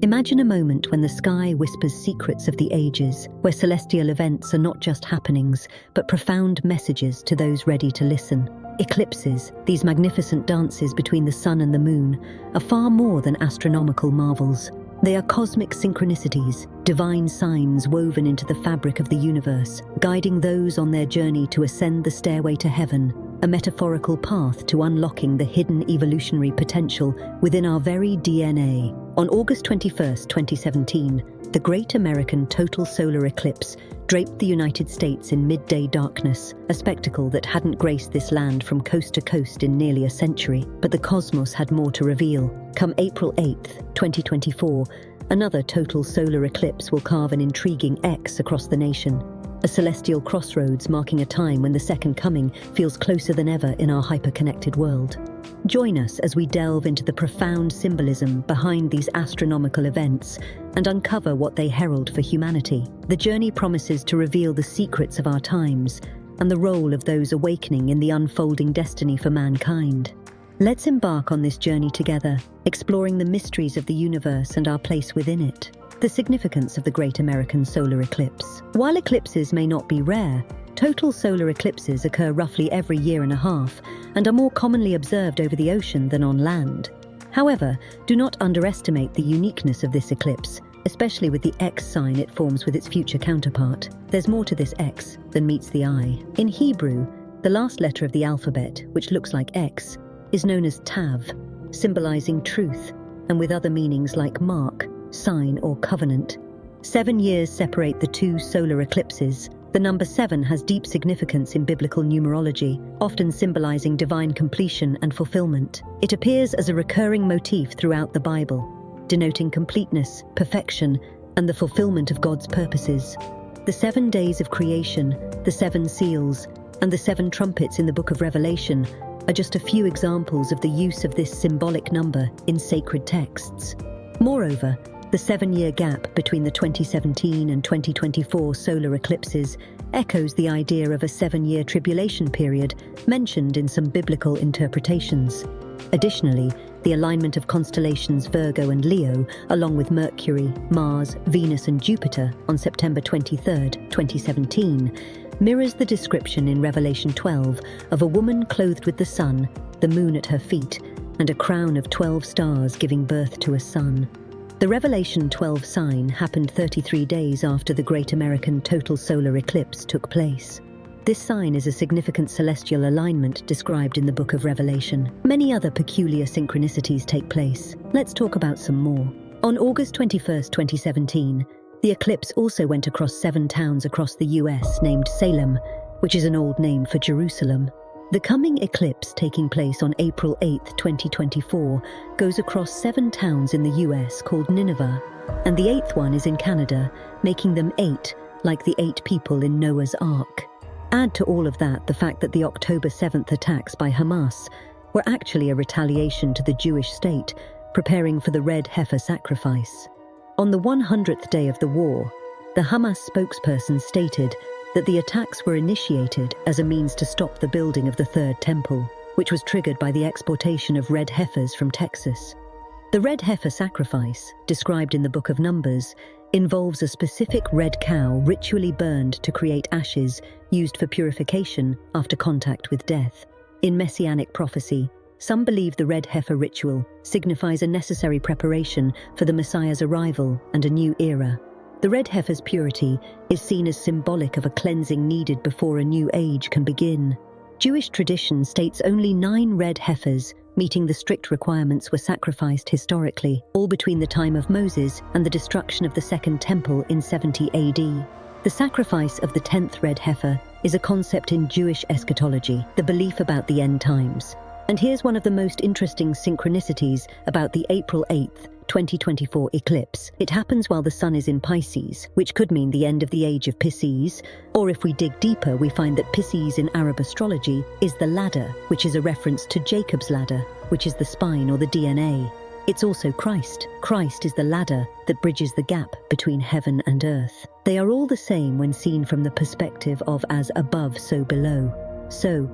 Imagine a moment when the sky whispers secrets of the ages, where celestial events are not just happenings, but profound messages to those ready to listen. Eclipses, these magnificent dances between the sun and the moon, are far more than astronomical marvels. They are cosmic synchronicities, divine signs woven into the fabric of the universe, guiding those on their journey to ascend the stairway to heaven, a metaphorical path to unlocking the hidden evolutionary potential within our very DNA. On August 21, 2017, the Great American Total Solar Eclipse draped the United States in midday darkness, a spectacle that hadn't graced this land from coast to coast in nearly a century. But the cosmos had more to reveal. Come April 8, 2024, another total solar eclipse will carve an intriguing X across the nation. A celestial crossroads marking a time when the second coming feels closer than ever in our hyper-connected world. Join us as we delve into the profound symbolism behind these astronomical events and uncover what they herald for humanity. The journey promises to reveal the secrets of our times and the role of those awakening in the unfolding destiny for mankind. Let's embark on this journey together, exploring the mysteries of the universe and our place within it. The significance of the Great American Solar Eclipse. While eclipses may not be rare, total solar eclipses occur roughly every year and a half and are more commonly observed over the ocean than on land. However, do not underestimate the uniqueness of this eclipse, especially with the X sign it forms with its future counterpart. There's more to this X than meets the eye. In Hebrew, the last letter of the alphabet, which looks like X, is known as Tav, symbolizing truth, and with other meanings like mark, sign, or covenant. 7 years separate the two solar eclipses. The number 7 has deep significance in biblical numerology, often symbolizing divine completion and fulfillment. It appears as a recurring motif throughout the Bible, denoting completeness, perfection, and the fulfillment of God's purposes. The 7 days of creation, the 7 seals, and the 7 trumpets in the book of Revelation are just a few examples of the use of this symbolic number in sacred texts. Moreover, the 7-year gap between the 2017 and 2024 solar eclipses echoes the idea of a 7-year tribulation period mentioned in some biblical interpretations. Additionally, the alignment of constellations Virgo and Leo, along with Mercury, Mars, Venus, and Jupiter on September 23, 2017, mirrors the description in Revelation 12 of a woman clothed with the sun, the moon at her feet, and a crown of 12 stars giving birth to a son. The Revelation 12 sign happened 33 days after the Great American Total Solar Eclipse took place. This sign is a significant celestial alignment described in the book of Revelation. Many other peculiar synchronicities take place. Let's talk about some more. On August 21, 2017, the eclipse also went across 7 towns across the US named Salem, which is an old name for Jerusalem. The coming eclipse, taking place on April 8, 2024, goes across 7 towns in the US called Nineveh, and the 8th one is in Canada, making them 8, like the 8 people in Noah's Ark. Add to all of that the fact that the October 7th attacks by Hamas were actually a retaliation to the Jewish state, preparing for the red heifer sacrifice. On the 100th day of the war, the Hamas spokesperson stated that the attacks were initiated as a means to stop the building of the Third Temple, which was triggered by the exportation of red heifers from Texas. The red heifer sacrifice, described in the Book of Numbers, involves a specific red cow ritually burned to create ashes used for purification after contact with death. In Messianic prophecy, some believe the red heifer ritual signifies a necessary preparation for the Messiah's arrival and a new era. The red heifer's purity is seen as symbolic of a cleansing needed before a new age can begin. Jewish tradition states only 9 red heifers, meeting the strict requirements, were sacrificed historically, all between the time of Moses and the destruction of the Second Temple in 70 AD. The sacrifice of the 10th red heifer is a concept in Jewish eschatology, the belief about the end times. And here's one of the most interesting synchronicities about the April 8th, 2024 eclipse. It happens while the sun is in Pisces, which could mean the end of the age of Pisces, or if we dig deeper, we find that Pisces in Arab astrology is the ladder, which is a reference to Jacob's ladder, which is the spine or the DNA. It's also Christ. Christ is the ladder that bridges the gap between heaven and earth. They are all the same when seen from the perspective of as above, so below. So,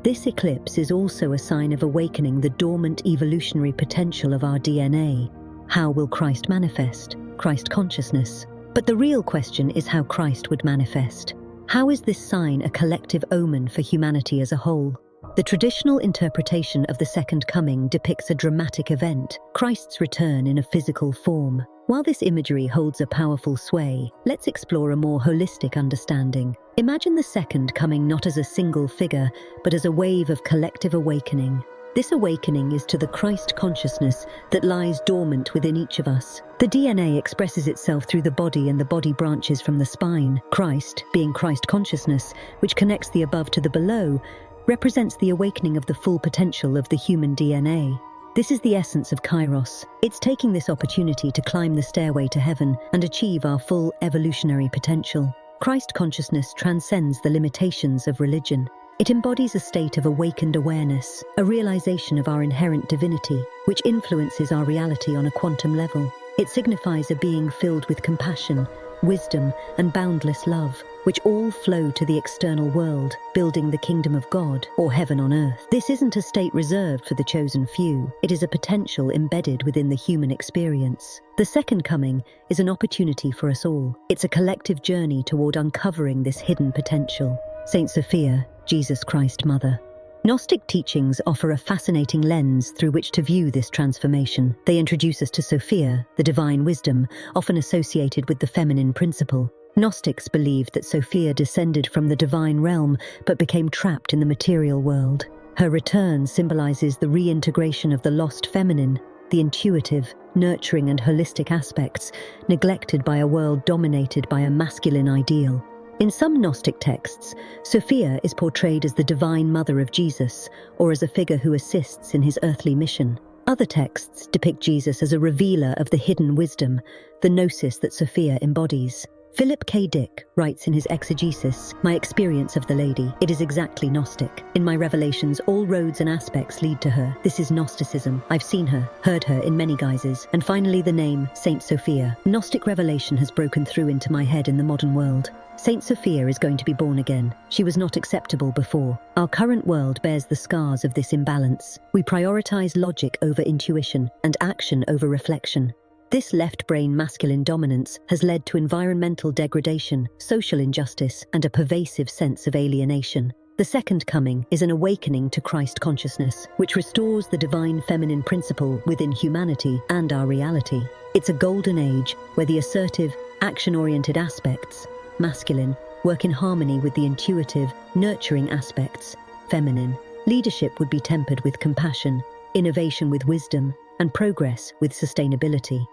this eclipse is also a sign of awakening the dormant evolutionary potential of our DNA, How will Christ manifest? Christ consciousness. But the real question is how Christ would manifest. How is this sign a collective omen for humanity as a whole? The traditional interpretation of the Second Coming depicts a dramatic event, Christ's return in a physical form. While this imagery holds a powerful sway, let's explore a more holistic understanding. Imagine the Second Coming not as a single figure, but as a wave of collective awakening. This awakening is to the Christ consciousness that lies dormant within each of us. The DNA expresses itself through the body and the body branches from the spine. Christ, being Christ consciousness, which connects the above to the below, represents the awakening of the full potential of the human DNA. This is the essence of Kairos. It's taking this opportunity to climb the stairway to heaven and achieve our full evolutionary potential. Christ consciousness transcends the limitations of religion. It embodies a state of awakened awareness, a realization of our inherent divinity, which influences our reality on a quantum level. It signifies a being filled with compassion, wisdom, and boundless love, which all flow to the external world, building the kingdom of God, or heaven on earth. This isn't a state reserved for the chosen few. It is a potential embedded within the human experience. The Second Coming is an opportunity for us all. It's a collective journey toward uncovering this hidden potential. Saint Sophia, Jesus Christ Mother. Gnostic teachings offer a fascinating lens through which to view this transformation. They introduce us to Sophia, the divine wisdom, often associated with the feminine principle. Gnostics believed that Sophia descended from the divine realm but became trapped in the material world. Her return symbolizes the reintegration of the lost feminine, the intuitive, nurturing and holistic aspects, neglected by a world dominated by a masculine ideal. In some Gnostic texts, Sophia is portrayed as the divine mother of Jesus, or as a figure who assists in his earthly mission. Other texts depict Jesus as a revealer of the hidden wisdom, the gnosis that Sophia embodies. Philip K. Dick writes in his exegesis, "My experience of the lady, it is exactly Gnostic. In my revelations, all roads and aspects lead to her. This is Gnosticism. I've seen her, heard her in many guises. And finally the name, Saint Sophia. Gnostic revelation has broken through into my head in the modern world. Saint Sophia is going to be born again. She was not acceptable before. Our current world bears the scars of this imbalance. We prioritize logic over intuition and action over reflection. This left-brain masculine dominance has led to environmental degradation, social injustice, and a pervasive sense of alienation. The Second Coming is an awakening to Christ consciousness, which restores the divine feminine principle within humanity and our reality. It's a golden age where the assertive, action-oriented aspects, masculine, work in harmony with the intuitive, nurturing aspects, feminine. Leadership would be tempered with compassion, innovation with wisdom, and progress with sustainability.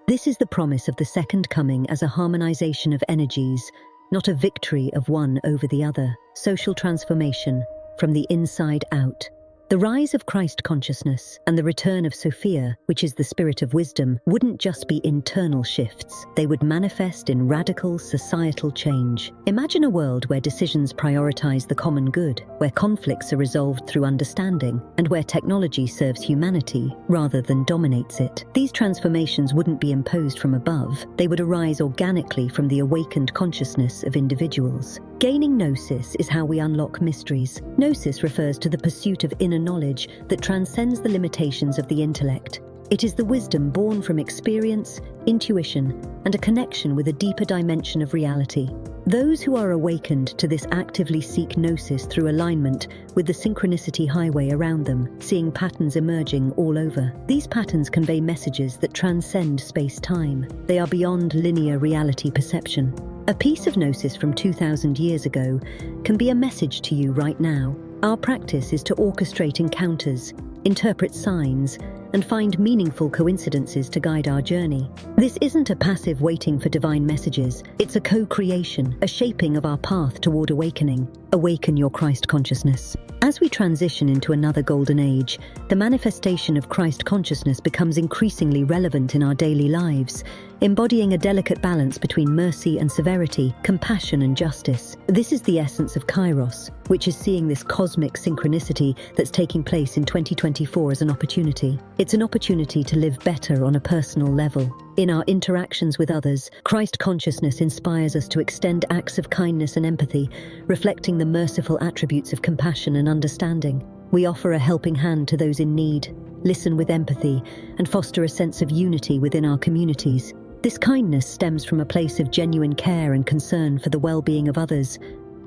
This is the promise of the Second Coming as a harmonization of energies, not a victory of one over the other. Social transformation from the inside out. The rise of Christ consciousness and the return of Sophia, which is the spirit of wisdom, wouldn't just be internal shifts. They would manifest in radical societal change. Imagine a world where decisions prioritize the common good, where conflicts are resolved through understanding, and where technology serves humanity rather than dominates it. These transformations wouldn't be imposed from above. They would arise organically from the awakened consciousness of individuals. Gaining gnosis is how we unlock mysteries. Gnosis refers to the pursuit of inner knowledge that transcends the limitations of the intellect. It is the wisdom born from experience, intuition, and a connection with a deeper dimension of reality. Those who are awakened to this actively seek gnosis through alignment with the synchronicity highway around them, seeing patterns emerging all over. These patterns convey messages that transcend space-time. They are beyond linear reality perception. A piece of gnosis from 2,000 years ago can be a message to you right now. Our practice is to orchestrate encounters, interpret signs, and find meaningful coincidences to guide our journey. This isn't a passive waiting for divine messages. It's a co-creation, a shaping of our path toward awakening. Awaken your Christ consciousness. As we transition into another golden age, the manifestation of Christ consciousness becomes increasingly relevant in our daily lives, embodying a delicate balance between mercy and severity, compassion and justice. This is the essence of Kairos, which is seeing this cosmic synchronicity that's taking place in 2024 as an opportunity. It's an opportunity to live better on a personal level. In our interactions with others, Christ consciousness inspires us to extend acts of kindness and empathy, reflecting the merciful attributes of compassion and understanding. We offer a helping hand to those in need, listen with empathy, and foster a sense of unity within our communities. This kindness stems from a place of genuine care and concern for the well-being of others,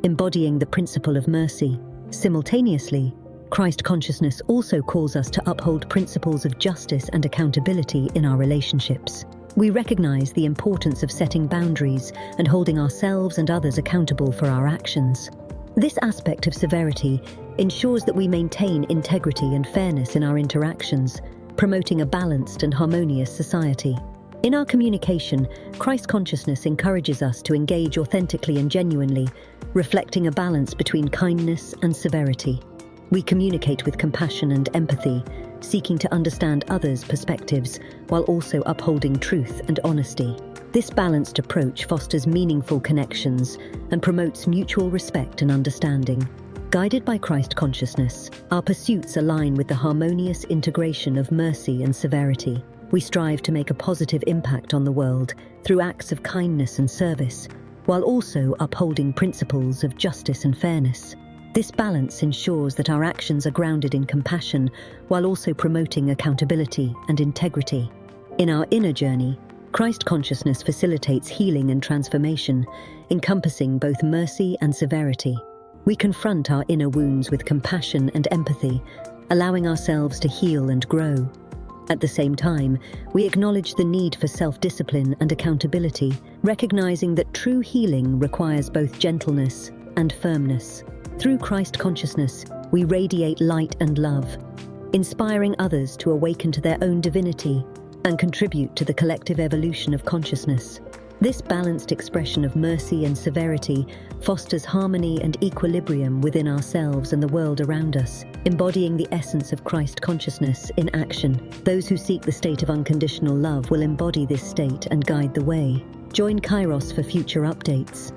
embodying the principle of mercy. Simultaneously, Christ consciousness also calls us to uphold principles of justice and accountability in our relationships. We recognize the importance of setting boundaries and holding ourselves and others accountable for our actions. This aspect of severity ensures that we maintain integrity and fairness in our interactions, promoting a balanced and harmonious society. In our communication, Christ consciousness encourages us to engage authentically and genuinely, reflecting a balance between kindness and severity. We communicate with compassion and empathy, seeking to understand others' perspectives while also upholding truth and honesty. This balanced approach fosters meaningful connections and promotes mutual respect and understanding. Guided by Christ consciousness, our pursuits align with the harmonious integration of mercy and severity. We strive to make a positive impact on the world through acts of kindness and service, while also upholding principles of justice and fairness. This balance ensures that our actions are grounded in compassion while also promoting accountability and integrity. In our inner journey, Christ consciousness facilitates healing and transformation, encompassing both mercy and severity. We confront our inner wounds with compassion and empathy, allowing ourselves to heal and grow. At the same time, we acknowledge the need for self-discipline and accountability, recognizing that true healing requires both gentleness and firmness. Through Christ consciousness, we radiate light and love, inspiring others to awaken to their own divinity and contribute to the collective evolution of consciousness. This balanced expression of mercy and severity fosters harmony and equilibrium within ourselves and the world around us, embodying the essence of Christ consciousness in action. Those who seek the state of unconditional love will embody this state and guide the way. Join Kairos for future updates.